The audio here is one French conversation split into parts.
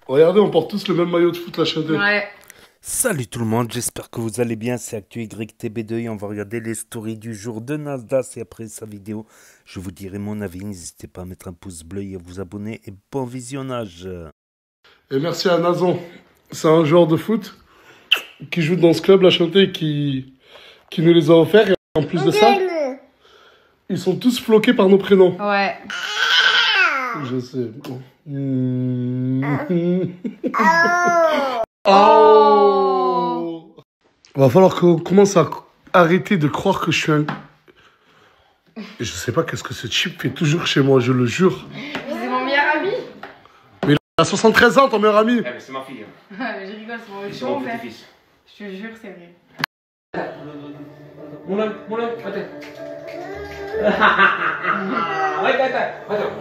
Regardez, on porte tous le même maillot de foot, la chaîne. Ouais. Salut tout le monde, j'espère que vous allez bien, c'est ActuYTB2 et on va regarder les stories du jour de Nasdaq et après sa vidéo, je vous dirai mon avis, n'hésitez pas à mettre un pouce bleu et à vous abonner et bon visionnage. Et merci à Nazon, c'est un joueur de foot qui joue dans ce club, la Chanté, qui nous les a offerts. Et en plus de ça, ils sont tous floqués par nos prénoms. Ouais. Je sais. Oh. Va falloir qu'on commence à arrêter de croire que je suis un... Et je sais pas qu'est-ce que ce chip fait toujours chez moi, je le jure. C'est mon meilleur ami. Mais il a 73 ans, ton meilleur ami. mais c'est ma fille. Je rigole, c'est mon petit-fils. Je te jure, c'est vrai. Moulin, attends. Attends.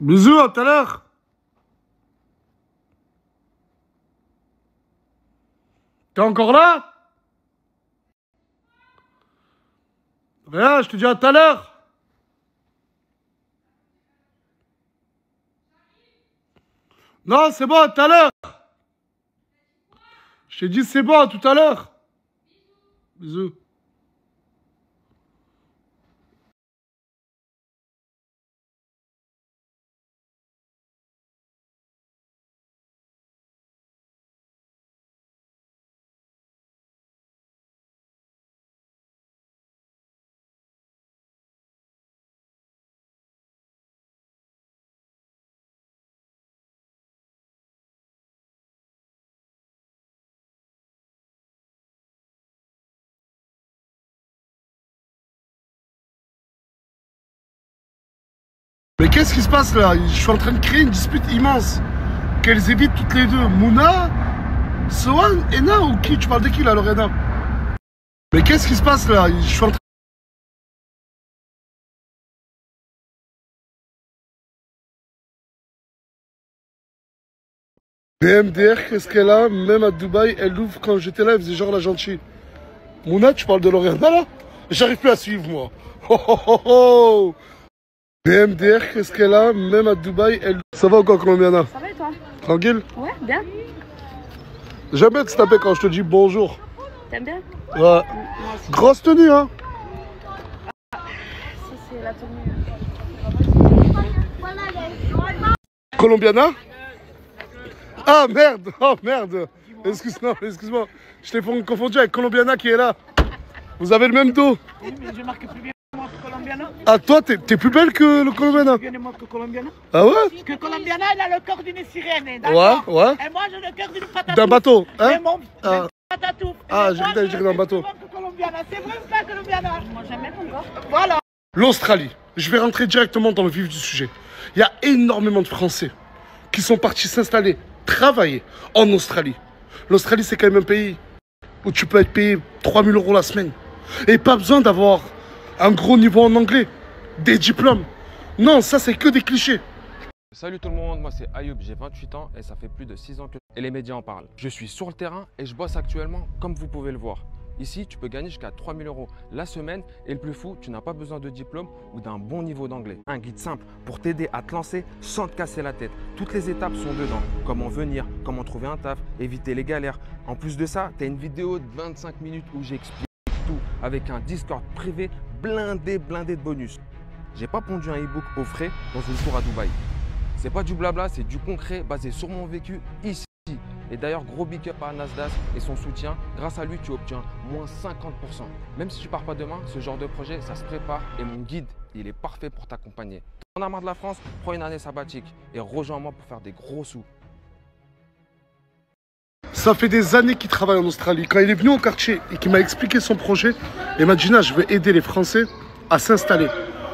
Bisous, à tout à l'heure. T'es encore là? Rien, je te dis à tout à l'heure. Non, c'est bon, à tout à l'heure. Je t'ai dit c'est bon, à tout à l'heure. Bisous. Mais qu'est-ce qui se passe là? Je suis en train de créer une dispute immense. Qu'elles évitent toutes les deux. Mouna, Sohan, Ena ou qui? Tu parles de qui là, Lorena? Mais qu'est-ce qui se passe là? Je suis en train... BMDR, qu'est-ce qu'elle a? Même à Dubaï, elle l'ouvre quand j'étais là, elle faisait genre la gentille. Mouna, tu parles de Lorena là? J'arrive plus à suivre moi. Oh oh oh oh! BMDR, qu'est-ce qu'elle a? Même à Dubaï, elle... Ça va ou quoi, Colombiana? Ça va et toi? Tranquille? Ouais, bien. J'aime bien te taper quand je te dis bonjour. T'aimes bien? Ouais. Moi aussi. Grosse tenue, hein? Ça, c'est la tenue. Colombiana? Ah merde! Oh merde! Excuse-moi, excuse-moi. Je t'ai confondu avec Colombiana qui est là. Vous avez le même dos. Oui, mais je marque plus bien moi que Colombiana. Ah, toi, t'es plus belle que le Colombiana? Plus bien moi que Colombiana. Ah ouais? Parce que Colombiana, elle a le corps d'une sirène, d'accord? Ouais, ouais. Et moi, j'ai le cœur d'une patatouf. D'un bateau, hein? Mais mon Ah. patatouf. Ah, Et j'ai moi, cru que t'allais dire d'un bateau. plus que Colombiana. C'est vrai ou pas, Colombiana? Moi, j'aime bien ton corps. Voilà. L'Australie. Je vais rentrer directement dans le vif du sujet. Il y a énormément de Français qui sont partis s'installer, travailler en Australie. L'Australie, c'est quand même un pays où tu peux être payé 3 000 € la semaine. Et pas besoin d'avoir un gros niveau en anglais, des diplômes. Non, ça c'est que des clichés. Salut tout le monde, moi c'est Ayoub, j'ai 28 ans et ça fait plus de 6 ans que les médias en parlent. Je suis sur le terrain et je bosse actuellement comme vous pouvez le voir. Ici, tu peux gagner jusqu'à 3 000 € la semaine et le plus fou, tu n'as pas besoin de diplôme ou d'un bon niveau d'anglais. Un guide simple pour t'aider à te lancer sans te casser la tête. Toutes les étapes sont dedans. Comment venir, comment trouver un taf, éviter les galères. En plus de ça, tu as une vidéo de 25 minutes où j'explique tout avec un Discord privé blindé de bonus. J'ai pas pondu un e-book au frais dans une tour à Dubaï. C'est pas du blabla, c'est du concret basé sur mon vécu ici. Et d'ailleurs, gros big up à Nasdaq et son soutien. Grâce à lui, tu obtiens moins 50%. Même si tu pars pas demain, ce genre de projet, ça se prépare et mon guide, il est parfait pour t'accompagner. T'en as marre de la France, prends une année sabbatique et rejoins-moi pour faire des gros sous. Ça fait des années qu'il travaille en Australie. Quand il est venu au quartier et qu'il m'a expliqué son projet, il m'a dit, je veux aider les Français à s'installer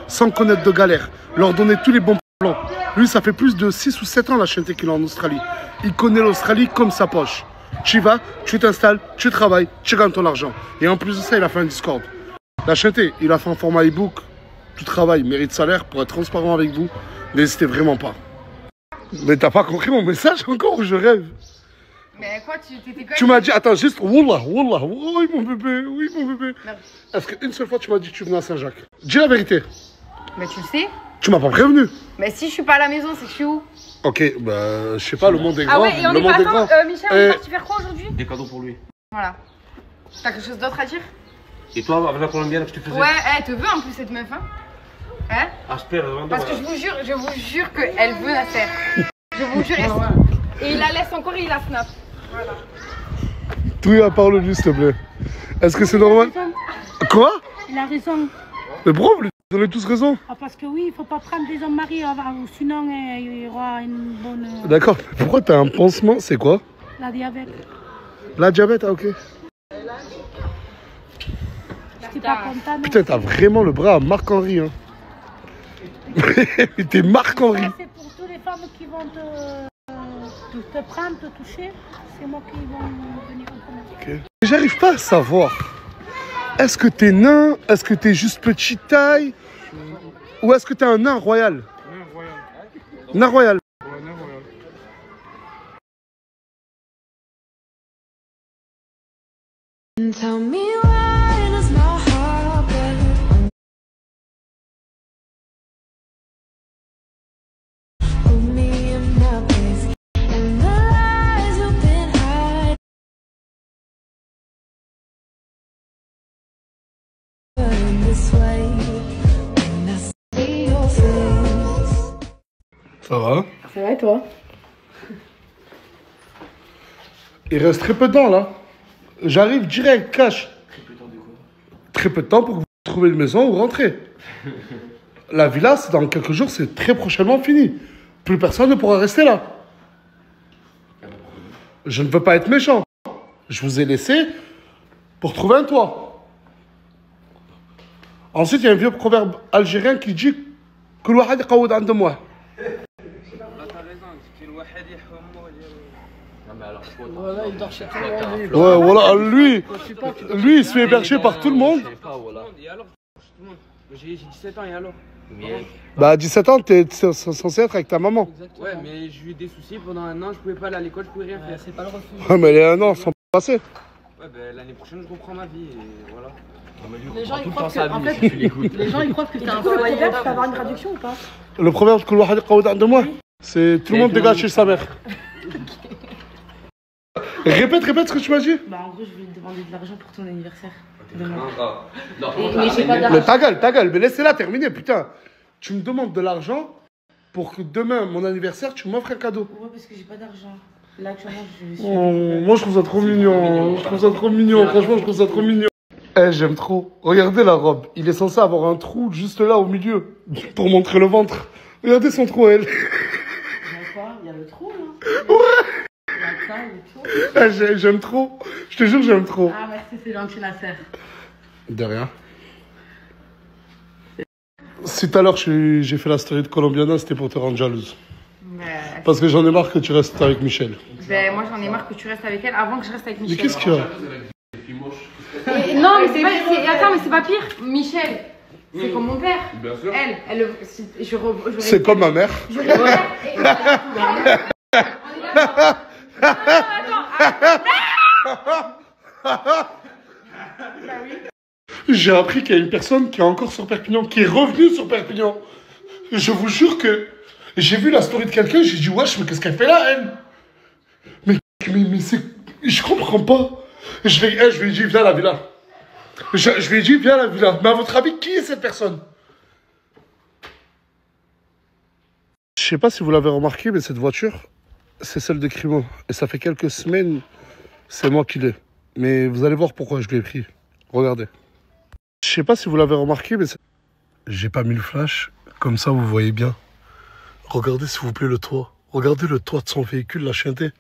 sans connaître de galère, leur donner tous les bons plans. Lui, ça fait plus de 6 ou 7 ans la chaîne qu'il est en Australie. Il connaît l'Australie comme sa poche. Tu y vas, tu t'installes, tu travailles, tu gagnes ton argent. Et en plus de ça, il a fait un Discord. La chaîne, il a fait un format e-book. Tout travail mérite salaire. Pour être transparent avec vous, n'hésitez vraiment pas. Mais t'as pas compris mon message encore ou je rêve? Mais quoi, t'étais quoi? Tu m'as dit, attends, juste, Wallah, oui mon bébé. Est-ce qu'une seule fois tu m'as dit que tu venais à Saint-Jacques? Dis la vérité. Mais tu le sais. Tu m'as pas prévenu. Mais si je suis pas à la maison, c'est que je suis où? Ok, bah, je sais pas, le monde est grand. Ah ouais, et on le est monde pas est grand. Michel, on est parti faire quoi aujourd'hui? Des cadeaux pour lui. Voilà. T'as quelque chose d'autre à dire? Et toi, avec la colombienne que tu faisais? Ouais, elle te veut en plus cette meuf, hein? Hein? Aspère, Parce que je vous jure qu'elle veut la faire. Je vous jure. Et il la laisse encore et il la snap. Voilà. Tout à part lui, s'il te plaît. Est-ce que c'est normal? Quoi? Il a raison. Mais pourquoi vous lui donnez tous raison? Ah, parce que oui, il faut pas prendre des hommes mariés, sinon il y aura une bonne... D'accord, mais pourquoi t'as un pansement? C'est quoi? La diabète. La diabète, ah ok. J'étais pas contente. Putain, t'as vraiment le bras à Marc-Henri, hein. T'es Marc-Henri. C'est pour toutes les femmes qui vont te prendre, te toucher. C'est moi qui vont venir en premier. Okay. J'arrive pas à savoir. Est-ce que t'es nain? Est-ce que t'es juste petite taille? Ou est-ce que t'es un nain royal? Nain royal. Nain royal. Ouais, nain royal. Tell me why does my heart break? Put me in my place and the lies you've been hiding this way when I see your face. Ça va? Ça va et toi? Il reste très peu de temps là. J'arrive direct, cash. Très peu de temps pour que vous trouviez une maison ou rentrer. La villa, c'est dans quelques jours, c'est très prochainement fini. Plus personne ne pourra rester là. Je ne veux pas être méchant. Je vous ai laissé pour trouver un toit. Ensuite, il y a un vieux proverbe algérien qui dit que le wahad yaqawad ande moi. Voilà, il dort chez toi. Ouais, voilà, lui, il se fait héberger par tout le monde. Et alors, j'ai 17 ans, et alors? Bah, à 17 ans, t'es censé être avec ta maman. Ouais, mais j'ai eu des soucis pendant un an, je pouvais pas aller à l'école, je pouvais rien faire. C'est pas le refus. Ouais, mais les 1 an sont passés. Ouais, ben l'année prochaine, je reprends ma vie, et voilà. Les gens, ils croient que, en fait, les gens, ils croient que t'es un foyer. Tu peux avoir une traduction ou pas? Le proverbe que le wahad yaqawad ande moi, c'est tout le monde dégage chez sa mère. Répète ce que tu m'as dit. Bah en gros, je vais te demander de l'argent pour ton anniversaire. Mais j'ai pas Mais ta gueule, mais laissez-la terminer, putain. Tu me demandes de l'argent pour que demain, mon anniversaire, tu m'offres un cadeau. Ouais, parce que j'ai pas d'argent. Là, actuellement, je suis... Moi, je trouve ça trop mignon. Franchement, je trouve ça trop mignon. Eh, j'aime trop. Regardez la robe. Il est censé avoir un trou juste là, au milieu, pour montrer le ventre. Regardez son trou, elle. Il y a quoi? Il y a le trou, là? Ouais. Il y a ça, le trou. Eh, j'aime trop. Je te jure, j'aime trop. Ah, merci, c'est gentil, la sœur. De rien. Si tout à l'heure j'ai fait la story de Colombiana, c'était pour te rendre jalouse. Parce que j'en ai marre que tu restes avec Michel. Ben, moi j'en ai marre que tu restes avec elle avant que je reste avec Michel. Mais qu'est-ce qu'il y a? Non, mais c'est pas. Attends, mais c'est pas pire. Michel, c'est comme mon père. Bien sûr. Elle, C'est comme ma mère. Je récupère et on est d'accord. J'ai appris qu'il y a une personne qui est encore sur Perpignan, qui est revenue sur Perpignan. Je vous jure que j'ai vu la story de quelqu'un, j'ai dit wesh, mais qu'est-ce qu'elle fait là, elle? Mais c'est. Je comprends pas. Je lui ai dit, viens à la villa. Je lui ai dit, viens à la villa. Mais à votre avis, qui est cette personne? Je sais pas si vous l'avez remarqué, mais cette voiture, c'est celle de Crimo. Et ça fait quelques semaines, c'est moi qui l'ai. Mais vous allez voir pourquoi je l'ai pris. Regardez. Je sais pas si vous l'avez remarqué, mais j'ai pas mis le flash. Comme ça, vous voyez bien. Regardez, s'il vous plaît, le toit. Regardez le toit de son véhicule, la chienté.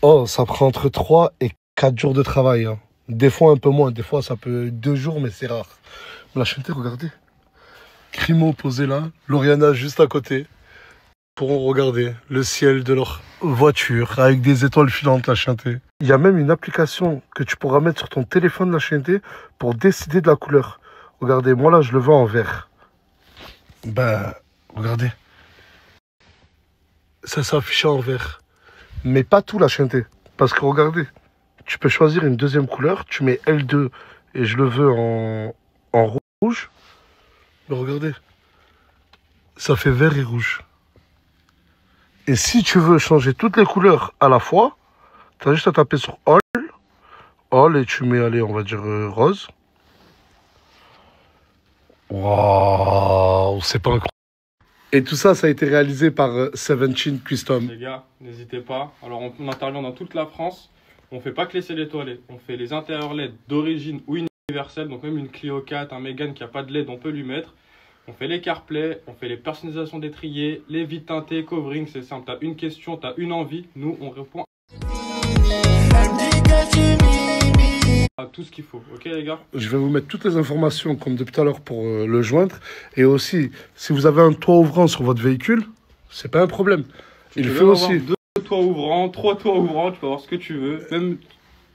Oh, ça prend entre 3 et 4 jours de travail. Hein. Des fois, un peu moins. Des fois, ça peut 2 jours, mais c'est rare. La chienté, regardez. Crimo posé là. Lauriana juste à côté. Pourront regarder le ciel de leur voiture avec des étoiles filantes, la chienté. Il y a même une application que tu pourras mettre sur ton téléphone, la chienté, pour décider de la couleur. Regardez, moi là, je le veux en vert. Ben, regardez. Ça s'affiche en vert. Mais pas tout, la chienté. Parce que regardez, tu peux choisir une deuxième couleur. Tu mets L2 et je le veux en rouge. Mais regardez, ça fait vert et rouge. Et si tu veux changer toutes les couleurs à la fois, tu as juste à taper sur All. All et tu mets, allez, on va dire rose. Waouh, c'est pas incroyable. Et tout ça, ça a été réalisé par Seventeen Custom. Les gars, n'hésitez pas. Alors, on intervient dans toute la France. On fait pas que les selles étoilées. On fait les intérieurs LED d'origine ou universelle. Donc, même une Clio 4, un Mégane qui n'a pas de LED, on peut lui mettre. On fait les CarPlay, on fait les personnalisations d'étrier, les vitres teintées, covering, c'est simple. T'as une question, t'as une envie. Nous, on répond à tout ce qu'il faut. Ok, les gars? Je vais vous mettre toutes les informations, comme depuis tout à l'heure, pour le joindre. Et aussi, si vous avez un toit ouvrant sur votre véhicule, c'est pas un problème. Il fait aussi 2 toits ouvrants, 3 toits ouvrants, tu peux avoir ce que tu veux. Même,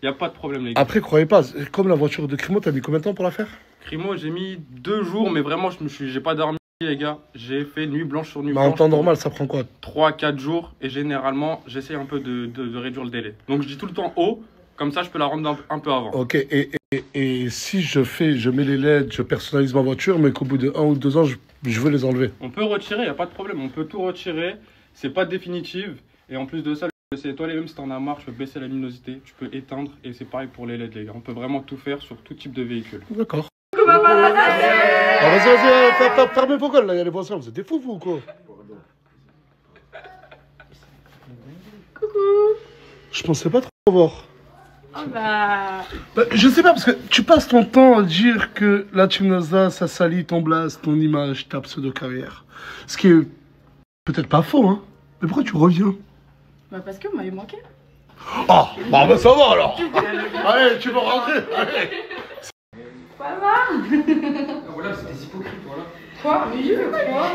il n'y a pas de problème, les gars. Après, croyez pas, comme la voiture de Crimo, t'as mis combien de temps pour la faire? Crimo, j'ai mis 2 jours, mais vraiment, j'ai pas dormi, les gars. J'ai fait nuit blanche sur nuit Mais blanche. en temps normal, ça prend quoi? 3-4 jours, et généralement, j'essaie un peu de réduire le délai. Donc, je dis tout le temps haut, comme ça, je peux la rendre un peu avant. Ok, et si je mets les LED, je personnalise ma voiture, mais qu'au bout de 1 ou 2 ans, je veux les enlever. On peut retirer, il n'y a pas de problème. On peut tout retirer, c'est pas définitif. Et en plus de ça, c'est étoilé, même si t'en as marre, tu peux baisser la luminosité, tu peux éteindre, et c'est pareil pour les LED, les gars. On peut vraiment tout faire sur tout type de véhicule. D'accord. Ah, vas-y, fermez vos gueules, là, il y a les voisins, vous êtes des fous, vous, ou quoi? Coucou. Je pensais pas trop voir. Oh bah... Je sais pas, parce que tu passes ton temps à dire que la Team Nazda, ça salit ton blast, ton image, ta pseudo-carrière. Ce qui est peut-être pas faux, hein. Mais pourquoi tu reviens? Bah parce que vous m'avez manqué. Ah, bah ça va alors. Allez, tu vas rentrer, allez. Ça va. Voilà, c'est des hypocrites, voilà. Quoi? Mais je veux quoi?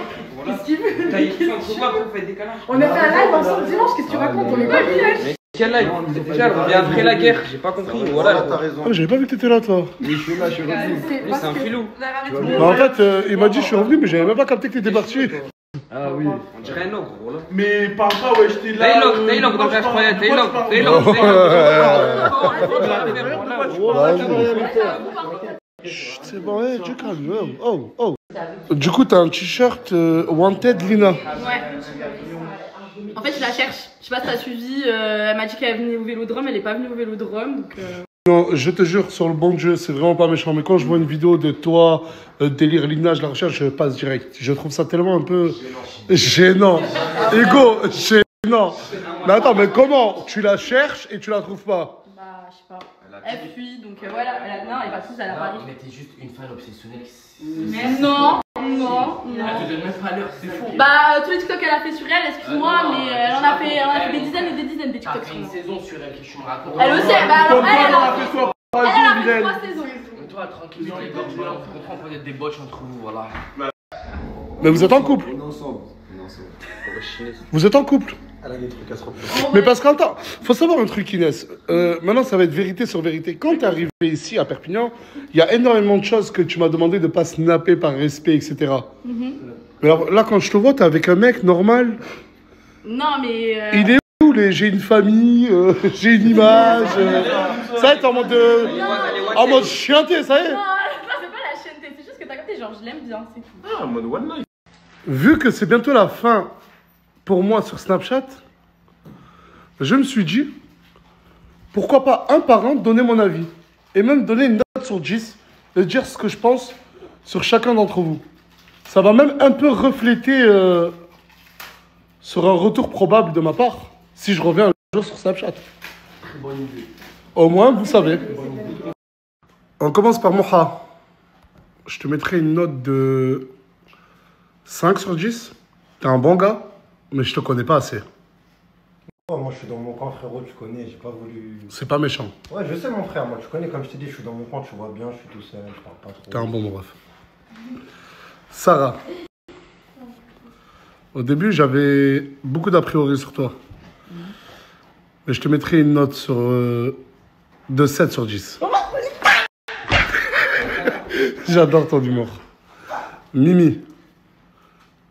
Qu'est-ce qu'il veut? T'as écrit un combat pour faire des câlins. On a fait un live ensemble dimanche, qu'est-ce que tu racontes? On est pas village. Quel live? Déjà, elle revient après la guerre, j'ai pas compris. Voilà, t'as raison. Ah, mais j'avais pas vu que t'étais là, toi. Oui, je suis là, je suis revenu. Lui, c'est un filou. Bah, en fait, il m'a dit je suis revenu, mais j'avais même pas capté que t'étais parti. Ah oui. On dirait un ogre, voilà. Mais parle pas, ouais, j'étais là. Taylor, donc je croyais. Taylor. C'est bon, tu calmes. Oh. Du coup, t'as un t-shirt Wanted Lina. Ouais. En fait, je la cherche. Je sais pas si t'as suivi. Elle m'a dit qu'elle venait au Vélodrome. Elle est pas venue au Vélodrome. Donc, Non, je te jure, sur le bon Dieu, c'est vraiment pas méchant. Mais quand je vois une vidéo de toi, délire Lina, je la recherche, je passe direct. Je trouve ça tellement un peu gênant. Ego, gênant. Mais attends, mais comment? Tu la cherches et tu la trouves pas? bah, je sais pas. Elle fuit. Donc, voilà. Non, elle va tous à la Paris. Mais t'es juste une fan obsessionnelle. Mais non. Tu donnes même pas l'heure, c'est fou. Bah, tous les TikTok qu'elle a fait sur elle, excuse-moi, mais elle en a fait des dizaines et des dizaines des T'as TikTok fait sur une moi. saison sur elle, qu'est-ce que tu me racontes? Elle aussi, bah alors elle a fait 3 saisons. Toi, tranquillement, les gars, voilà, on comprend qu'on est des botches entre vous, voilà. Mais vous êtes en couple? Vous êtes en couple? Elle a des trucs à se reprendre. Mais parce qu'attends, faut savoir un truc, Inès. Maintenant, ça va être vérité sur vérité. Quand tu es arrivé ici à Perpignan, il y a énormément de choses que tu m'as demandé de ne pas snapper par respect, etc. Mais alors, là, quand je te vois, tu es avec un mec normal. Non, mais. Il est où les j'ai une famille, j'ai une image. Ça y est, en mode chianté, ça y est. Non, c'est pas la chaîne, c'est juste que t'as capté, genre je l'aime bien, c'est tout. Ah, en mode one night. Vu que c'est bientôt la fin pour moi sur Snapchat, je me suis dit, pourquoi pas un par un donner mon avis. Et même donner une note sur 10 et dire ce que je pense sur chacun d'entre vous. Ça va même un peu refléter sur un retour probable de ma part, si je reviens un jour sur Snapchat. Très bonne idée. Au moins, vous savez. On commence par Moha. Je te mettrai une note de 5 sur 10. T'es un bon gars, mais je te connais pas assez. Oh, moi, je suis dans mon coin, frérot, tu connais, j'ai pas voulu... C'est pas méchant. Ouais, je sais, mon frère, moi, tu connais, comme je t'ai dit, je suis dans mon coin, tu vois bien, je suis tout seul, je parle pas trop. T'es un bon ref. Sarah. Au début, j'avais beaucoup d'a priori sur toi. Mais je te mettrai une note sur, de 7 sur 10. J'adore ton humour. Mimi.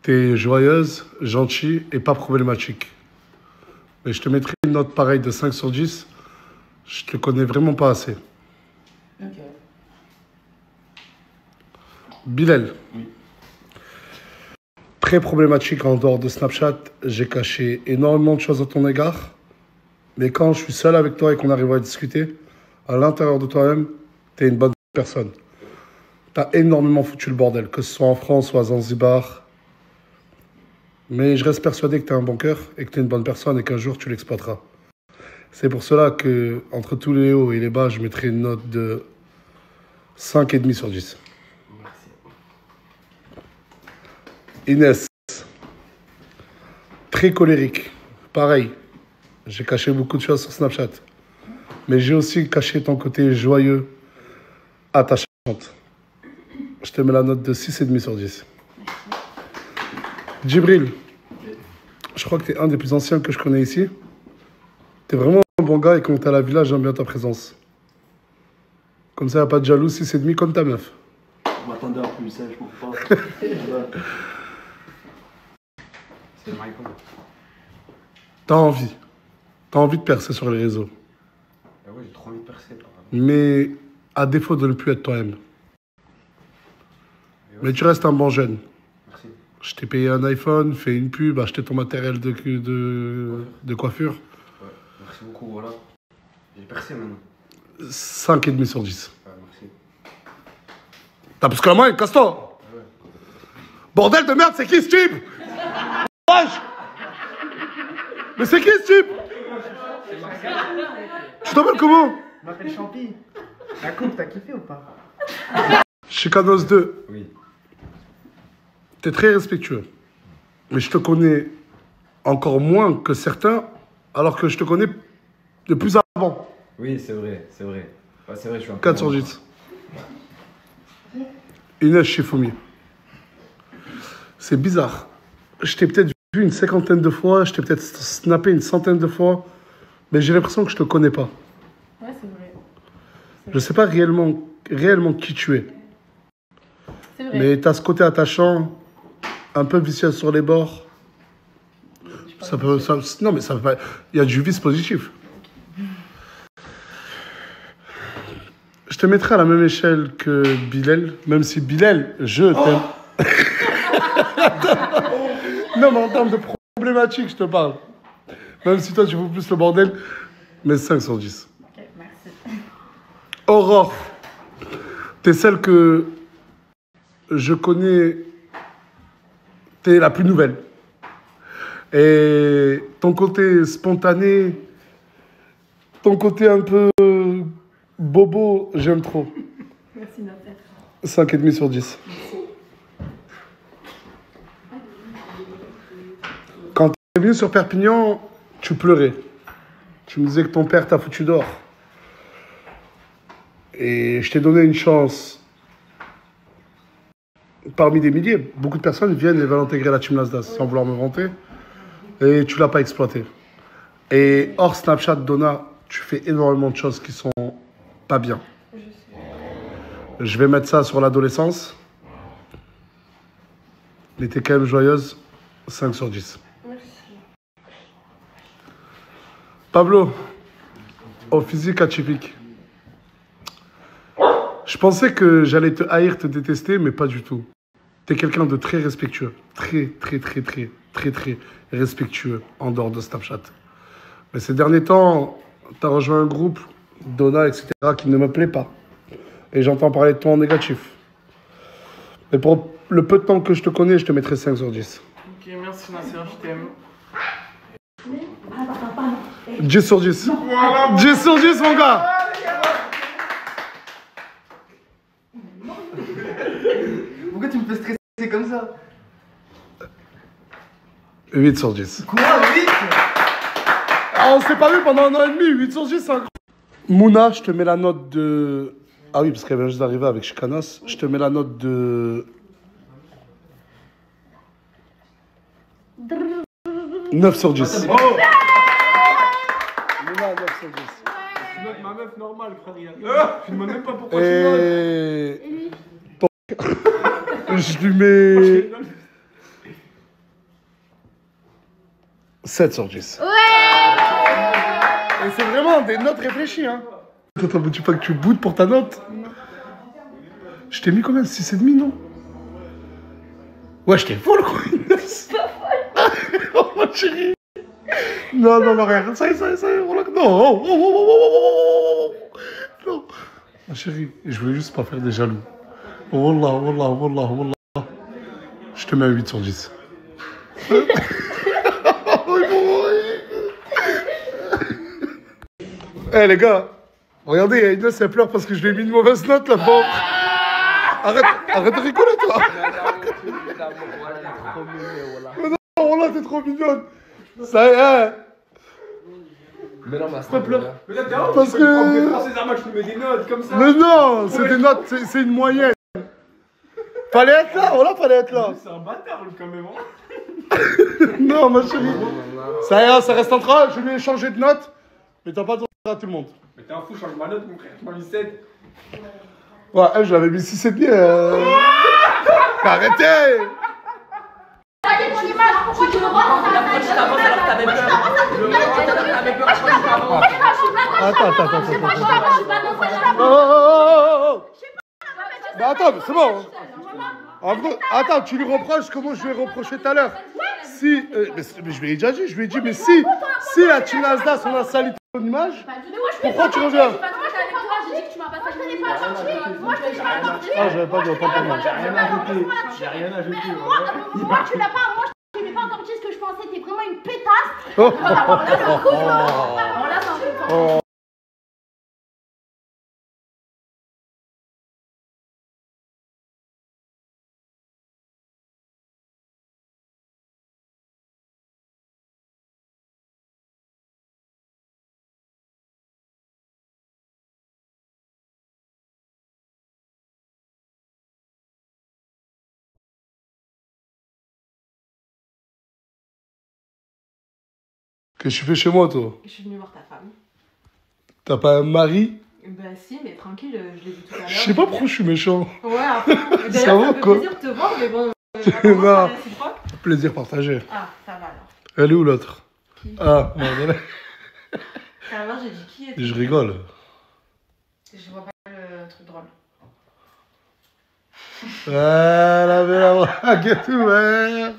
T'es joyeuse, gentille et pas problématique. Mais je te mettrai une note pareille de 5 sur 10. Je te connais vraiment pas assez. Ok. Bilal. Oui. Très problématique en dehors de Snapchat. J'ai caché énormément de choses à ton égard. Mais quand je suis seul avec toi et qu'on arrive à discuter, à l'intérieur de toi-même, t'es une bonne personne. T'as énormément foutu le bordel, que ce soit en France ou à Zanzibar. Mais je reste persuadé que t'as un bon cœur et que t'es une bonne personne et qu'un jour tu l'exploiteras. C'est pour cela que, entre tous les hauts et les bas, je mettrai une note de 5,5 sur 10. Inès, très colérique. Pareil, j'ai caché beaucoup de choses sur Snapchat. Mais j'ai aussi caché ton côté joyeux, attachante. Je te mets la note de 6,5 sur 10. Djibril, je crois que tu es un des plus anciens que je connais ici. Tu es vraiment un bon gars et quand tu es à la villa, j'aime bien ta présence. Comme ça, il n'y a pas de jaloux, 6,5 comme ta meuf. Je m'attendais à plus, ça, je m'en pas. C'est Michael. T'as envie. T'as envie de percer sur les réseaux. Ah ouais, j'ai trop envie de percer. Mais à défaut de ne plus être toi-même. Mais tu restes un bon jeune. Merci. Je t'ai payé un iPhone, fait une pub, acheté ton matériel de coiffure. Ouais, merci beaucoup, voilà. J'ai percé maintenant. 5,5 sur 10. Ouais, merci. T'as plus que la moyenne, casse-toi. Ouais. Bordel de merde, c'est qui ce type? Wesh. Mais c'est qui ce type? Tu t'appelles comment? Je m'appelle Champi. La coupe, t'as kiffé ou pas? Chicanos 2. Oui. T'es très respectueux. Mais je te connais encore moins que certains, alors que je te connais de plus avant. Oui, c'est vrai, c'est vrai. Ouais, c'est vrai, je suis un peu... 4 sur 10. Inès Chifoumi. C'est bizarre. Je t'ai peut-être vu une 50aine de fois, je t'ai peut-être snappé une 100aine de fois, mais j'ai l'impression que je te connais pas. Ouais, c'est vrai. Je sais pas réellement qui tu es. C'est vrai. Mais t'as ce côté attachant, un peu vicieux sur les bords. Ça peut, ça, non, mais ça peut pas. Il y a du vice positif. Je te mettrai à la même échelle que Bilal, même si Bilal, je t'aime. Non, mais en termes de problématique, je te parle. Même si toi, tu fous plus le bordel, mais 5 sur 10. Ok, merci. Aurore, t'es celle que je connais, t'es la plus nouvelle. Et ton côté spontané, ton côté un peu bobo, j'aime trop. Merci, Notaire. 5,5 sur 10. Quand tu es venu sur Perpignan, tu pleurais. Tu me disais que ton père t'a foutu dehors. Et je t'ai donné une chance. Parmi des milliers, beaucoup de personnes viennent et veulent intégrer la team Nasdaq sans vouloir me vanter. Et tu l'as pas exploité. Et hors Snapchat, Donna, tu fais énormément de choses qui sont pas bien. Je vais mettre ça sur l'adolescence. Mais t'es quand même joyeuse. 5 sur 10. Merci. Pablo, au physique atypique. Je pensais que j'allais te haïr, te détester, mais pas du tout. T'es quelqu'un de très respectueux. Très respectueux en dehors de Snapchat. Mais ces derniers temps, t'as rejoint un groupe, Donna, etc., qui ne me plaît pas. Et j'entends parler de toi en négatif. Mais pour le peu de temps que je te connais, je te mettrai 5 sur 10. Ok, merci Nasser, je t'aime. 10 sur 10. 10 sur 10, mon gars. Pourquoi tu me fais stresser comme ça? 8 sur 10. Quoi, 8? Ah, on s'est pas vu pendant 1 an et demi. 8 sur 10, c'est incroyable. Mouna, je te mets la note de... Ah oui, parce qu'elle vient juste d'arriver avec Chicanos. Je te mets la note de... 9 sur 10. Oh. Mouna, 9 sur 10. Tu notes ma meuf normale, frère. Tu ne demandes même pas pourquoi tu notes. Et... Je lui mets... 7 sur 10. Et c'est vraiment des notes réfléchies, hein. Attends, veux-tu pas que tu boudes pour ta note? Je t'ai mis combien? 6,5, non? Ouais, je t'ai folle, quoi. Oh, ma chérie. Non, rien. Ça y est. Non. Non. Ma chérie, je voulais juste pas faire des jaloux. Wallah. Je te mets un 8 sur 10. Eh les gars, regardez, il y a Inès, elle pleure parce que je lui ai mis une mauvaise note, la pauvre. Arrête de rigoler, toi. Mais non, voilà, t'es trop mignonne. Ça y est. Mais non, mais Pourquoi pleure? Parce que... Français Arma, je te mets des notes comme ça. Mais non, c'est des notes, c'est une moyenne. Fallait être là, voilà, fallait être là. C'est un bâtard, lui, quand même. Hein. Non, ma chérie. Ça y est, ça reste entre eux, je lui ai changé de note. Mais t'as pas de à tout le monde. Mais t'es un fou, change ma note, mon frère. Tu m'as mis 7. Ouais, elle, je l'avais mis 6,5. Arrêtez. Oh. Bah attends, c'est bon. Attends, tu lui reproches comment je lui ai reproché tout à l'heure. Si, mais je lui ai déjà dit, mais si la team Nasdaq, on a sali ton image, pourquoi tu reviens? Ah, j'avais pas dit autant pour moi. J'ai rien ajouté. Moi, tu l'as pas, moi, je n'ai pas encore dit ce que je pensais, t'es vraiment une pétasse. Alors là, c'est un coup de... Qu'est-ce que tu fais chez moi, toi? Je suis venue voir ta femme. T'as pas un mari? Bah si, mais tranquille, je l'ai vu tout à l'heure. Je sais pas pourquoi je suis méchant. Ouais, d'ailleurs, Ça ça va, me fait quoi. plaisir de te voir, mais bon, Non, plaisir partagé. Ah, ça va alors. Elle est où l'autre? Qui? Ah, bon, voilà. Alors j'ai dit qui est... Je rigole. Je vois pas le truc drôle. Elle avait la braguette ouverte.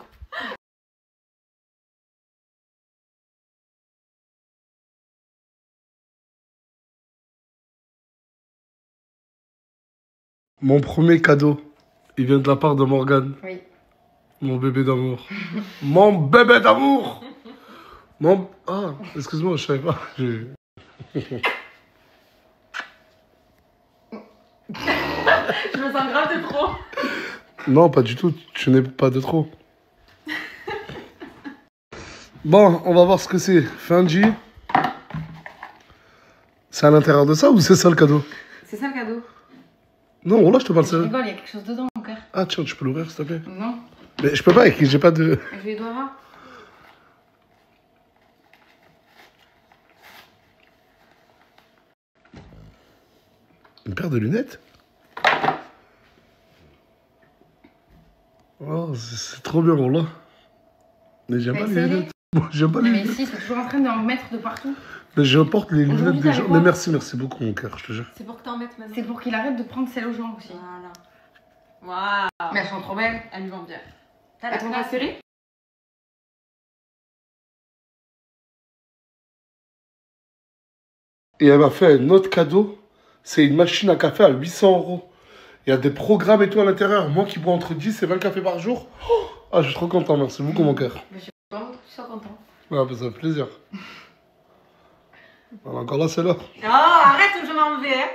Mon premier cadeau, il vient de la part de Morgane. Oui. Mon bébé d'amour. Mon bébé d'amour. Ah, excuse-moi, je savais pas. Je me sens grave de trop. Non, pas du tout. Tu n'es pas de trop. Bon, on va voir ce que c'est. Fendi. C'est à l'intérieur de ça ou c'est ça le cadeau? C'est ça le cadeau. Non, là, je te parle Je ça. rigole, il y a quelque chose dedans, mon cœur. Ah, tiens, tu peux l'ouvrir, s'il te plaît? Non. Mais je peux pas, j'ai pas de... Je les dois voir. paire de lunettes? Oh, c'est trop bien, là. Mais j'aime pas les lunettes. Bon, j'aime pas les Mais lunettes. si, ils sont toujours en train d'en mettre de partout. Mais j'importe les lunettes Aujourd'hui, des t'as gens. quoi? Mais merci beaucoup, mon cœur, je te jure. C'est pour que t'en mettes maintenant. C'est pour qu'il arrête de prendre celle aux gens aussi. Voilà. Waouh. Mais elles sont trop belles. Elles lui vont bien. T'as la préférée? Et elle m'a fait un autre cadeau. C'est une machine à café à 800 €. Il y a des programmes et tout à l'intérieur. Moi qui bois entre 10 et 20 cafés par jour. Oh, ah, je suis trop content. Merci beaucoup, mon cœur. Mais je suis vraiment trop content. Ouais, bah, ça fait plaisir. Alors, encore là, c'est là. Oh, arrête ou je m'en vais. Hein.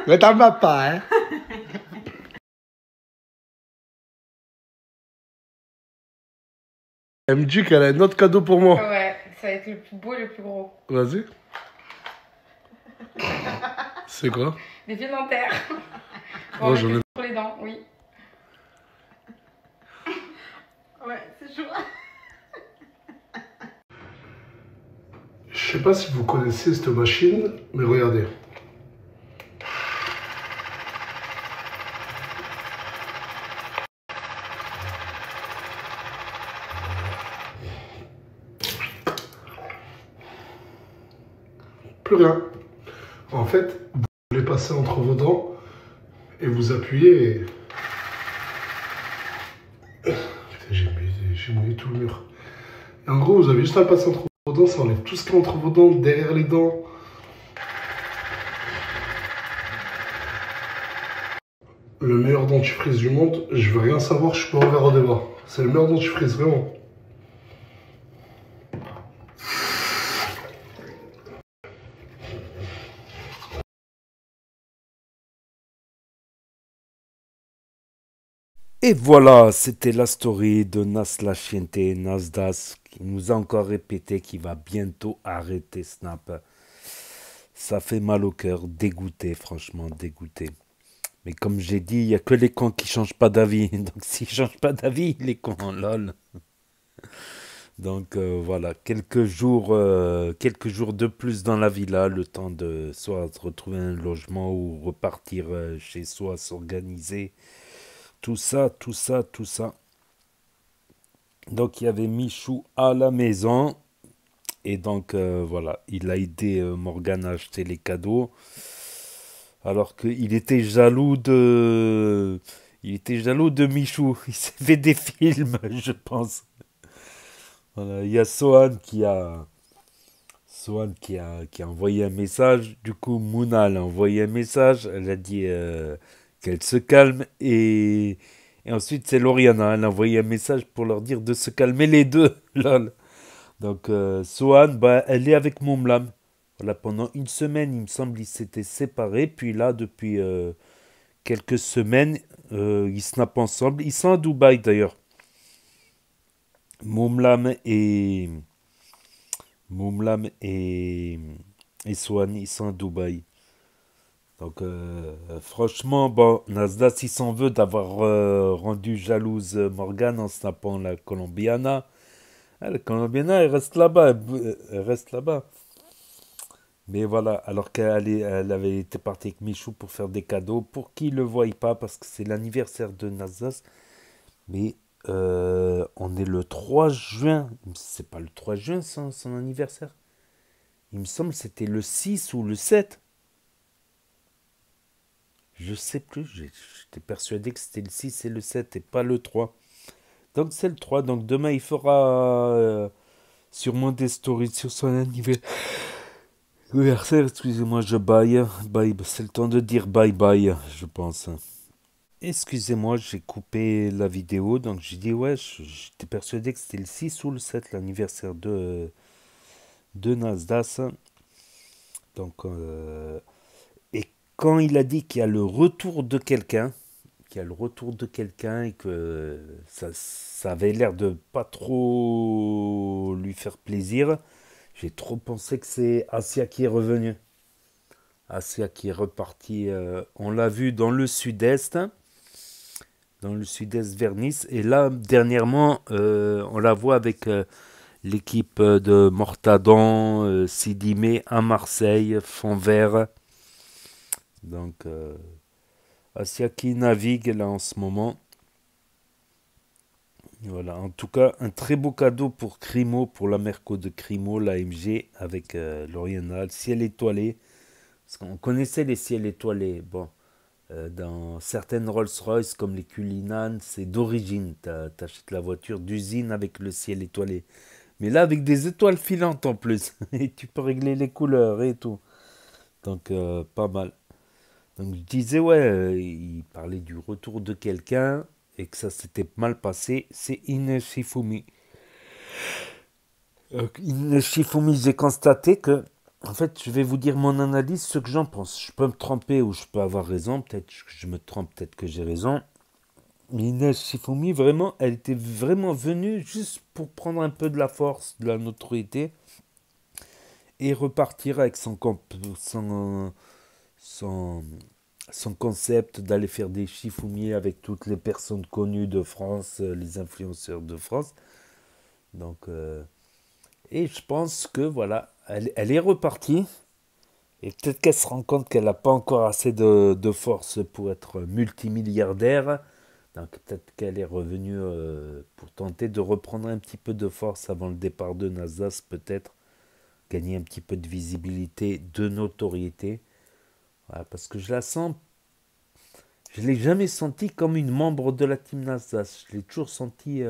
Mais t'en vas pas, hein. Elle me dit qu'elle a un autre cadeau pour moi. Ouais, ça va être le plus beau et le plus gros. Vas-y. C'est quoi? Des pieds dentaires. Oh, j'en ai... Pour les dents, oui. Ouais, c'est chaud. Je sais pas si vous connaissez cette machine, mais regardez. Plus rien. En fait, vous les passez entre vos dents et vous appuyez et... Putain, j'ai mouillé tout le mur. Et en gros, vous avez juste à le passer entre vos dents, ça enlève tout ce qui est entre vos dents, derrière les dents. Le meilleur dentifrice du monde, je veux rien savoir, je suis pas ouvert au débat. C'est le meilleur dentifrice, vraiment. Et voilà, c'était la story de Nas la Chiente, Nasdas, qui nous a encore répété qu'il va bientôt arrêter Snap. Ça fait mal au cœur, dégoûté, franchement, dégoûté. Mais comme j'ai dit, il n'y a que les cons qui changent pas d'avis. Donc s'ils changent pas d'avis, les cons, lol. Donc voilà, quelques jours de plus dans la villa, le temps de soit retrouver un logement ou repartir chez soi, s'organiser. Tout ça. Donc il y avait Michou à la maison. Et donc voilà, il a aidé Morgane à acheter les cadeaux. Alors qu'il était jaloux de... Michou. Il s'est fait des films, je pense. Voilà, il y a Sohan qui a envoyé un message. Du coup, Mouna a envoyé un message. Elle a dit qu'elle se calme. Et ensuite, c'est Lauriana. Elle a envoyé un message pour leur dire de se calmer les deux. Lol. Donc, Sohan, elle est avec Moumlam. Voilà, pendant une semaine, il me semble, ils s'étaient séparés. Puis là, depuis quelques semaines, ils snappent ensemble. Ils sont à Dubaï, d'ailleurs. Moumlam et Sohan, ils sont à Dubaï. Donc, franchement, bon, Nasdas, il s'en veut d'avoir rendu jalouse Morgane en snappant la Colombiana. Ah, la Colombiana, elle reste là-bas. Elle reste là-bas. Mais voilà, alors elle avait été partie avec Michou pour faire des cadeaux, pour qu'il ne le voie pas, parce que c'est l'anniversaire de Nasdas. Mais on est le 3 juin. C'est pas le 3 juin, son anniversaire. Il me semble que c'était le 6 ou le 7. Je sais plus, j'étais persuadé que c'était le 6 et le 7 et pas le 3. Donc c'est le 3, donc demain il fera sûrement des stories sur son anniversaire. Excusez-moi, je bye, c'est le temps de dire bye bye, je pense. Excusez-moi, j'ai coupé la vidéo, donc j'ai dit ouais, j'étais persuadé que c'était le 6 ou le 7, l'anniversaire de Nasdas. Donc, et quand il a dit qu'il y a le retour de quelqu'un, et que ça avait l'air de pas trop lui faire plaisir, j'ai trop pensé que c'est Asia qui est revenue. Asia qui est repartie, on l'a vu dans le sud-est vers Nice, et là dernièrement on la voit avec l'équipe de Mortadan, Sidimé à Marseille, Fond Vert. Donc, Asia qui navigue là en ce moment. Voilà, en tout cas, un très beau cadeau pour Crimo, pour la Merco de Crimo, l'AMG, avec l'Oriental, ciel étoilé. Parce qu'on connaissait les ciels étoilés. Bon, dans certaines Rolls-Royce, comme les Cullinan, c'est d'origine. T'achètes la voiture d'usine avec le ciel étoilé. Mais là, avec des étoiles filantes en plus. Et tu peux régler les couleurs et tout. Donc, pas mal. Donc, je disais, ouais, il parlait du retour de quelqu'un et que ça s'était mal passé. C'est Ine Shifumi. Ine Shifumi, j'ai constaté que, en fait, je vais vous dire mon analyse, ce que j'en pense. Je peux me tromper ou je peux avoir raison. Peut-être que je me trompe, peut-être que j'ai raison. Mais Inès Shifumi, vraiment, elle était vraiment venue juste pour prendre un peu de la force, de la notoriété et repartir avec son concept d'aller faire des Shifumi avec toutes les personnes connues de France, les influenceurs de France. Donc, et je pense que voilà, elle est repartie. Et peut-être qu'elle se rend compte qu'elle n'a pas encore assez de force pour être multimilliardaire. Donc peut-être qu'elle est revenue pour tenter de reprendre un petit peu de force avant le départ de Nasdaq, peut-être. Gagner un petit peu de visibilité, de notoriété. Voilà, parce que je la sens... Je ne l'ai jamais sentie comme une membre de la team Nasdaq. Je l'ai toujours sentie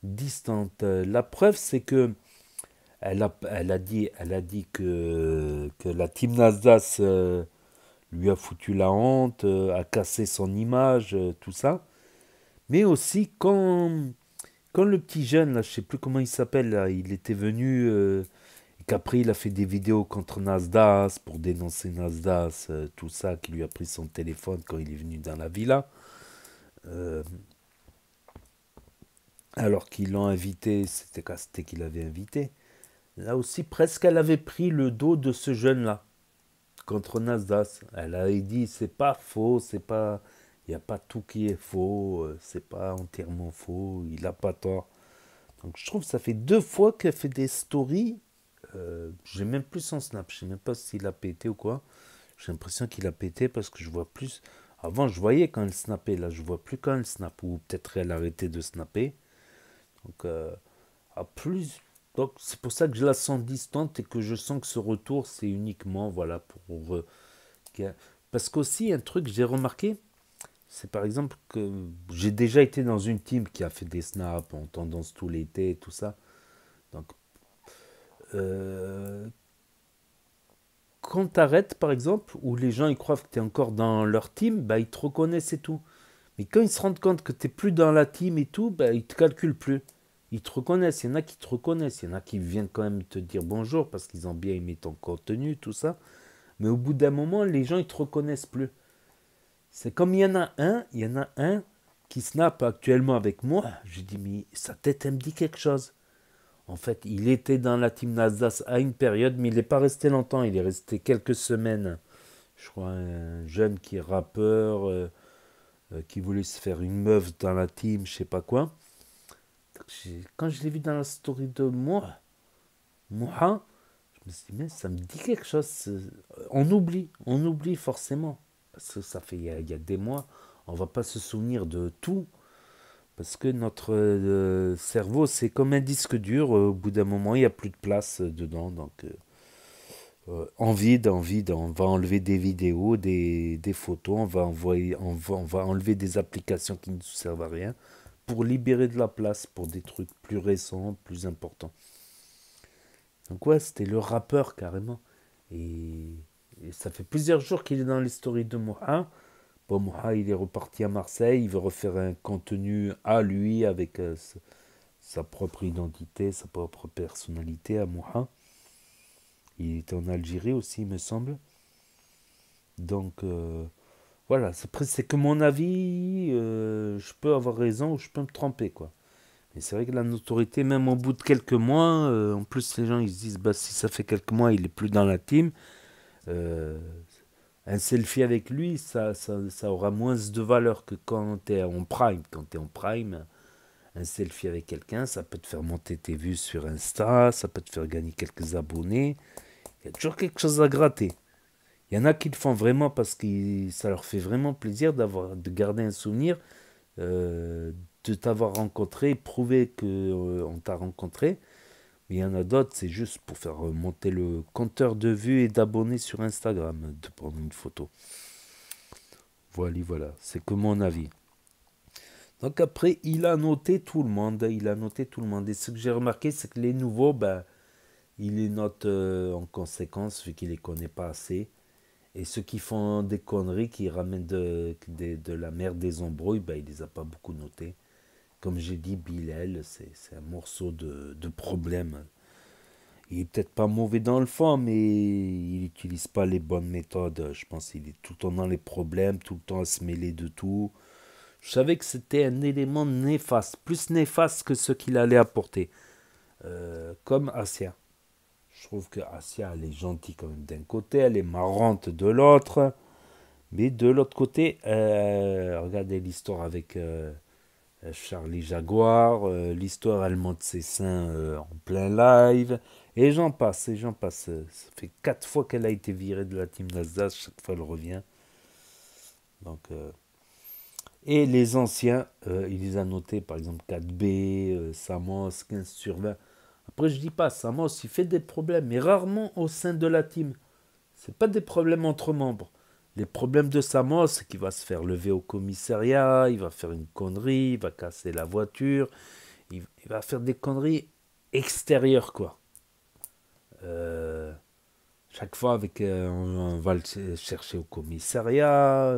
distante. La preuve, c'est que elle a dit que la team Nasdaq lui a foutu la honte, a cassé son image, tout ça. Mais aussi, quand le petit jeune, là, je ne sais plus comment il s'appelle, là, il était venu, et qu'après il a fait des vidéos contre Nasdaq, pour dénoncer Nasdaq, tout ça, qui lui a pris son téléphone quand il est venu dans la villa. Alors qu'ils l'ont invité, c'était Casté qui l'avait invité. Là aussi, presque elle avait pris le dos de ce jeune-là, contre Nasdaq. Elle avait dit, c'est pas faux, c'est pas... Il n'y a pas tout qui est faux, c'est pas entièrement faux, il n'a pas tort. Donc je trouve que ça fait 2 fois qu'elle fait des stories. J'ai même plus son snap, je sais même pas s'il a pété ou quoi. J'ai l'impression qu'il a pété parce que je vois plus. Avant je voyais quand elle snappait, là je vois plus quand elle snap. Ou peut-être elle a arrêté de snapper. Donc à plus. Donc c'est pour ça que je la sens distante et que je sens que ce retour c'est uniquement voilà pour. Parce qu'aussi un truc que j'ai remarqué. C'est par exemple que j'ai déjà été dans une team qui a fait des snaps en tendance tout l'été et tout ça. Donc, quand tu arrêtes par exemple, où les gens ils croient que tu es encore dans leur team, bah, ils te reconnaissent et tout. Mais quand ils se rendent compte que tu n'es plus dans la team et tout, bah, ils ne te calculent plus. Ils te reconnaissent, il y en a qui te reconnaissent, il y en a qui viennent quand même te dire bonjour parce qu'ils ont bien aimé ton contenu, tout ça. Mais au bout d'un moment, les gens ils te reconnaissent plus. C'est comme il y en a un qui snap actuellement avec moi. Je dis, mais sa tête, elle me dit quelque chose. En fait, il était dans la team Nasdaq à une période, mais il n'est pas resté longtemps. Il est resté quelques semaines. Je crois un jeune qui est rappeur, qui voulait se faire une meuf dans la team, je sais pas quoi. Quand je l'ai vu dans la story de Moha, je me suis dit, mais ça me dit quelque chose. On oublie forcément. Parce que ça fait il y a des mois, on ne va pas se souvenir de tout. Parce que notre cerveau, c'est comme un disque dur. Au bout d'un moment, il n'y a plus de place dedans. Donc, on vide, on va enlever des vidéos, des photos. On va enlever des applications qui ne nous servent à rien pour libérer de la place pour des trucs plus récents, plus importants. Donc ouais, c'était le rappeur carrément. Et ça fait plusieurs jours qu'il est dans les stories de Moha. Bon, Moha, il est reparti à Marseille. Il veut refaire un contenu à lui avec sa propre identité, sa propre personnalité à Moha. Il était en Algérie aussi, il me semble. Donc, voilà. C'est que mon avis, je peux avoir raison ou je peux me tromper, quoi. Mais c'est vrai que la notoriété, même au bout de quelques mois, en plus les gens ils se disent, bah, si ça fait quelques mois, il n'est plus dans la team. Un selfie avec lui, ça aura moins de valeur que quand tu es en prime. Quand tu es en prime, un selfie avec quelqu'un, ça peut te faire monter tes vues sur Insta, ça peut te faire gagner quelques abonnés. Il y a toujours quelque chose à gratter. Il y en a qui le font vraiment parce que ça leur fait vraiment plaisir de garder un souvenir, de t'avoir rencontré, prouver qu'on t'a rencontré. Mais il y en a d'autres, c'est juste pour faire monter le compteur de vues et d'abonnés sur Instagram, de prendre une photo. Voilà, c'est que mon avis. Donc après, il a noté tout le monde, Et ce que j'ai remarqué, c'est que les nouveaux, ben, il les note en conséquence, vu qu'il les connaît pas assez. Et ceux qui font des conneries, qui ramènent de la merde, des embrouilles, ben, il les a pas beaucoup notés. Comme j'ai dit, Bilal, c'est un morceau de problème. Il est peut-être pas mauvais dans le fond, mais il n'utilise pas les bonnes méthodes. Je pense qu'il est tout le temps dans les problèmes, tout le temps à se mêler de tout. Je savais que c'était un élément néfaste, plus néfaste que ce qu'il allait apporter. Comme Asia. Je trouve que Asia, elle est gentille quand même d'un côté, elle est marrante de l'autre. Mais de l'autre côté, regardez l'histoire avec Charlie Jaguar. L'histoire, elle monte ses seins en plein live. Et j'en passe. Ça fait 4 fois qu'elle a été virée de la team Nasdaq. Chaque fois, elle revient. Donc... Et les anciens, il les a notés, par exemple 4B, Samos, 15/20. Après, je dis pas, Samos, il fait des problèmes, mais rarement au sein de la team. C'est pas des problèmes entre membres. Les problèmes de Samos, c'est qu'il va se faire lever au commissariat, il va faire une connerie, il va casser la voiture, il va faire des conneries extérieures, quoi. Chaque fois, on va le chercher au commissariat.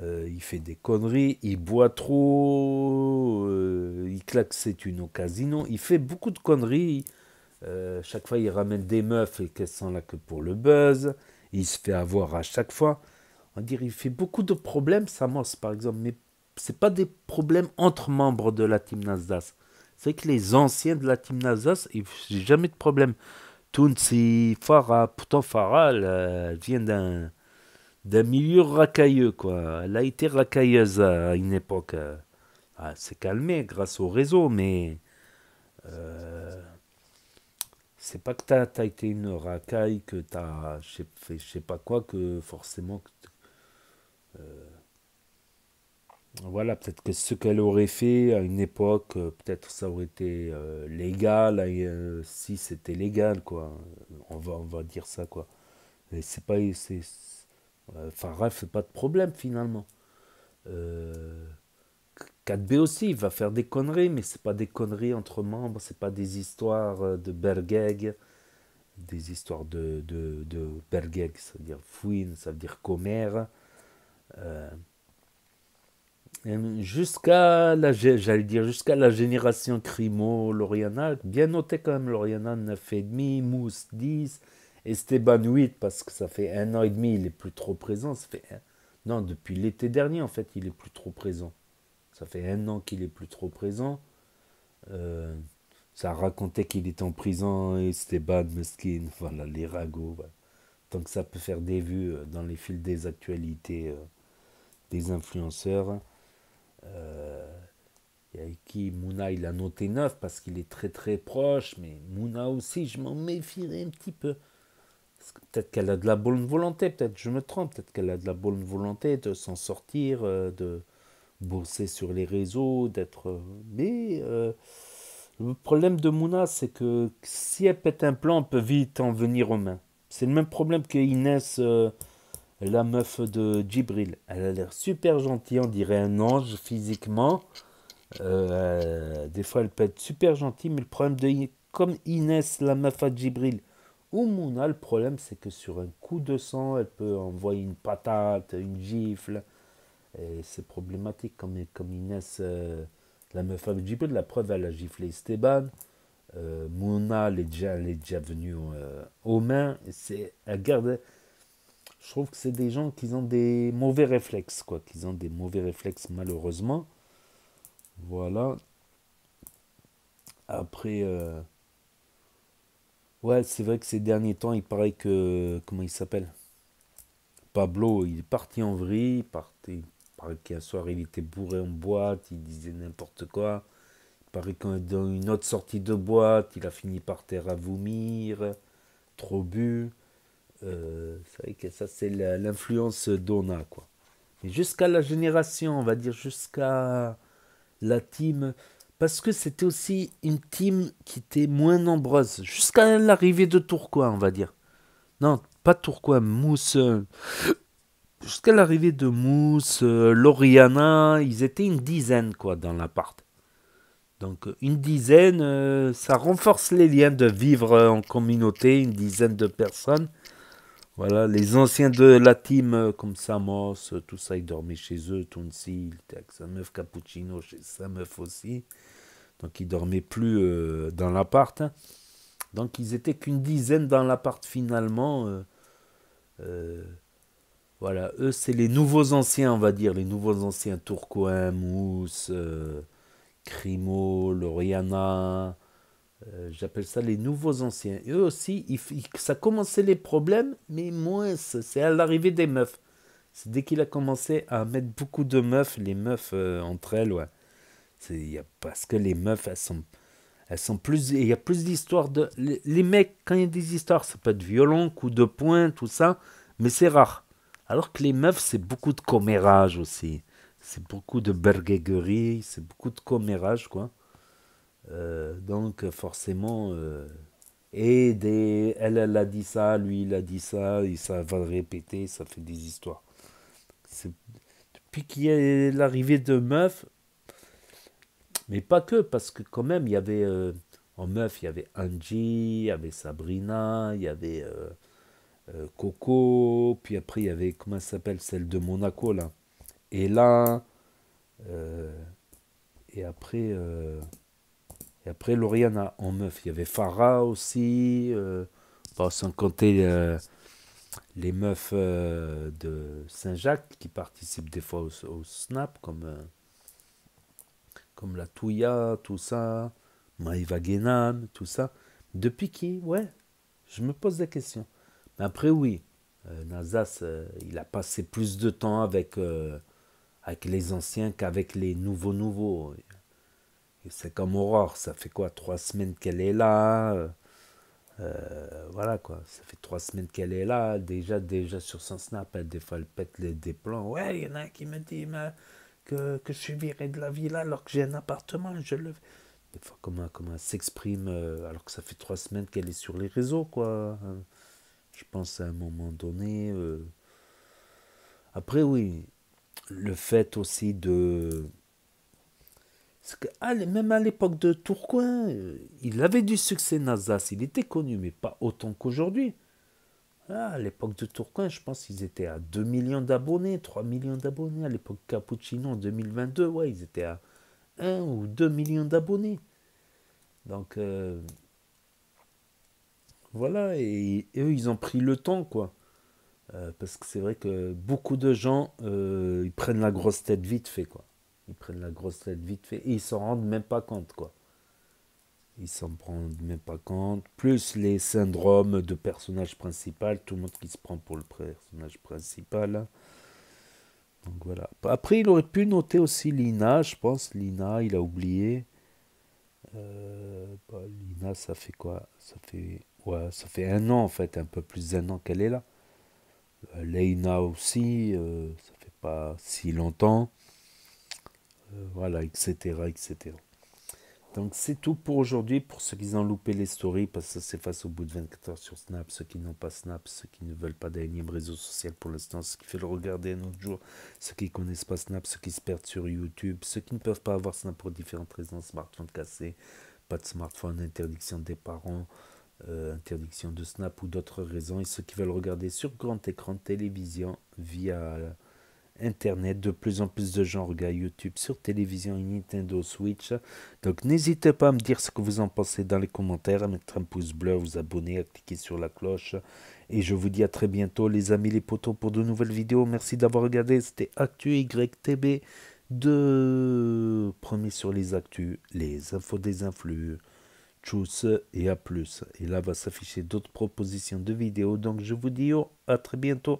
Il fait des conneries, il boit trop, il claque ses thunes au casino, il fait beaucoup de conneries. Chaque fois, il ramène des meufs et qu'elles sont là que pour le buzz. Il se fait avoir à chaque fois. On dirait il fait beaucoup de problèmes, Samos par exemple, mais c'est pas des problèmes entre membres de la team Nasdaq. C'est que les anciens de la team Nasdaq, il n'y a jamais de problème. Tounsi, Farah, pourtant Farah, elle vient d'un milieu racailleux, quoi. Elle a été racailleuse à une époque. Elle s'est calmée grâce au réseau, mais c'est pas que t'as été une racaille, que t'as fait je sais pas quoi, que forcément... voilà, peut-être que ce qu'elle aurait fait à une époque, peut-être ça aurait été légal, si c'était légal, quoi. On va dire ça, quoi. Et c'est pas... Farah fait pas de problème finalement. 4B aussi, il va faire des conneries, mais c'est pas des conneries entre membres, c'est pas des histoires de bergeg, des histoires de bergeg, ça veut dire fouine, ça veut dire commère. Jusqu'à la génération Crimo, Loriana, bien noté quand même, Loriana 9,5, Mousse 10, Esteban 8, parce que ça fait 1 an et demi, il est plus trop présent. Non, depuis l'été dernier, en fait, il est plus trop présent. Ça fait 1 an qu'il est plus trop présent. Ça racontait qu'il était en prison, Esteban, Meskin, voilà, les ragots. Voilà. Donc ça peut faire des vues dans les fils des actualités des influenceurs. Qui Mouna, il a noté 9 parce qu'il est très très proche, mais Mouna aussi, je m'en méfierais un petit peu. Peut-être qu'elle a de la bonne volonté, peut-être je me trompe, peut-être qu'elle a de la bonne volonté de s'en sortir, de bosser sur les réseaux, d'être... Mais le problème de Mouna, c'est que si elle pète un plan, on peut vite en venir aux mains. C'est le même problème que Inès, la meuf de Djibril. Elle a l'air super gentille, on dirait un ange physiquement. Des fois, elle peut être super gentille, mais le problème comme Inès, la meuf à Djibril, ou Mouna, le problème, c'est que sur un coup de sang, elle peut envoyer une patate, une gifle. Et c'est problématique, comme Inès, la meuf à Djibril. La preuve, elle a giflé Esteban. Mouna, elle est déjà venue aux mains. Elle garde... Je trouve que c'est des gens qui ont des mauvais réflexes, quoi. Qui ont des mauvais réflexes, malheureusement. Voilà. Après, ouais, c'est vrai que ces derniers temps, il paraît que... Comment il s'appelle? Pablo, il est parti en vrille. Il paraît qu'un soir, il était bourré en boîte. Il disait n'importe quoi. Il paraît que dans une autre sortie de boîte, il a fini par terre à vomir. Trop bu. C'est vrai que ça, c'est l'influence d'Ona, quoi. Mais jusqu'à la génération, on va dire, jusqu'à la team, parce que c'était aussi une team qui était moins nombreuse, jusqu'à l'arrivée de Tourcoing, on va dire. Non, pas Tourcoing, Mousse. Jusqu'à l'arrivée de Mousse, Lauriana, ils étaient une dizaine, quoi, dans l'appart. Donc, une dizaine, ça renforce les liens de vivre en communauté, une dizaine de personnes. Voilà, les anciens de la team, comme Samos, tout ça, ils dormaient chez eux. Tounsi, il était avec sa meuf, Cappuccino chez sa meuf aussi. Donc, ils dormaient plus dans l'appart. Hein. Donc, ils étaient qu'une dizaine dans l'appart finalement. Voilà, eux, c'est les nouveaux anciens, on va dire. Les nouveaux anciens, Tourcoing, Mousse, Crimo, Lauriana. J'appelle ça les nouveaux anciens. Et eux aussi, ça commençait les problèmes, mais moins. C'est à l'arrivée des meufs. C'est dès qu'il a commencé à mettre beaucoup de meufs, les meufs entre elles, ouais. Parce que les meufs, elles sont plus. Il y a plus d'histoires de. Les mecs, quand il y a des histoires, ça peut être violent, coup de poing, tout ça, mais c'est rare. Alors que les meufs, c'est beaucoup de commérage aussi. C'est beaucoup de bergueguerie, c'est beaucoup de commérage, quoi. Donc forcément, elle a dit ça, lui il a dit ça, et ça va répéter, ça fait des histoires. Depuis qu'il y a l'arrivée de meufs, mais pas que, parce que quand même il y avait en meuf, il y avait Angie, il y avait Sabrina, il y avait Coco, puis après il y avait, comment elle s'appelle, celle de Monaco là, et là, et après... Et après, Lauriana, en meuf, il y avait Farah aussi, sans compter les meufs de Saint-Jacques qui participent des fois au Snap, comme la Touya, tout ça, Maïva Guénam, tout ça. Depuis qui? Ouais, je me pose des questions. Mais après, oui, Nazas, il a passé plus de temps avec les anciens qu'avec les nouveaux. Et c'est comme Aurore, ça fait quoi, 3 semaines qu'elle est là, voilà quoi, ça fait 3 semaines qu'elle est là, déjà sur son snap, des fois elle pète des plans, ouais, il y en a un qui me dit que je suis viré de la villa alors que j'ai un appartement, je le... Des fois comment elle s'exprime alors que ça fait 3 semaines qu'elle est sur les réseaux, quoi. Je pense à un moment donné. Après oui, le fait aussi de... Même à l'époque de Tourcoing, il avait du succès, Nazas. Il était connu, mais pas autant qu'aujourd'hui. À l'époque de Tourcoing, je pense qu'ils étaient à 2 millions d'abonnés, 3 millions d'abonnés. À l'époque Cappuccino, en 2022, ouais, ils étaient à 1 ou 2 millions d'abonnés. Donc, voilà. Et eux, ils ont pris le temps, quoi. Parce que c'est vrai que beaucoup de gens, ils prennent la grosse tête vite fait, quoi. Ils prennent la grosse tête vite fait et ils s'en rendent même pas compte, quoi. Ils s'en rendent même pas compte. Plus les syndromes de personnage principal, tout le monde qui se prend pour le personnage principal. Donc voilà. Après, il aurait pu noter aussi Lina, je pense. Lina, il a oublié. Lina, ça fait quoi? Ça fait 1 an en fait, un peu plus d'1 an qu'elle est là. Leïna aussi, ça fait pas si longtemps. Voilà, etc., etc. Donc c'est tout pour aujourd'hui, pour ceux qui ont loupé les stories, parce que ça s'efface au bout de 24 heures sur Snap, ceux qui n'ont pas Snap, ceux qui ne veulent pas d'énième réseau social pour l'instant, ceux qui veulent le regarder un autre jour, ceux qui ne connaissent pas Snap, ceux qui se perdent sur YouTube, ceux qui ne peuvent pas avoir Snap pour différentes raisons, smartphone cassé, pas de smartphone, interdiction des parents, interdiction de Snap ou d'autres raisons, et ceux qui veulent regarder sur grand écran de télévision via... Internet, de plus en plus de gens regardent YouTube sur télévision et Nintendo Switch. Donc n'hésitez pas à me dire ce que vous en pensez dans les commentaires, à mettre un pouce bleu, à vous abonner, à cliquer sur la cloche. Et je vous dis à très bientôt les amis, les potos, pour de nouvelles vidéos. Merci d'avoir regardé, c'était Actu YTB, de premier sur les actus, les infos des influx. Tchuss et à plus. Et là va s'afficher d'autres propositions de vidéos. Donc je vous dis à très bientôt.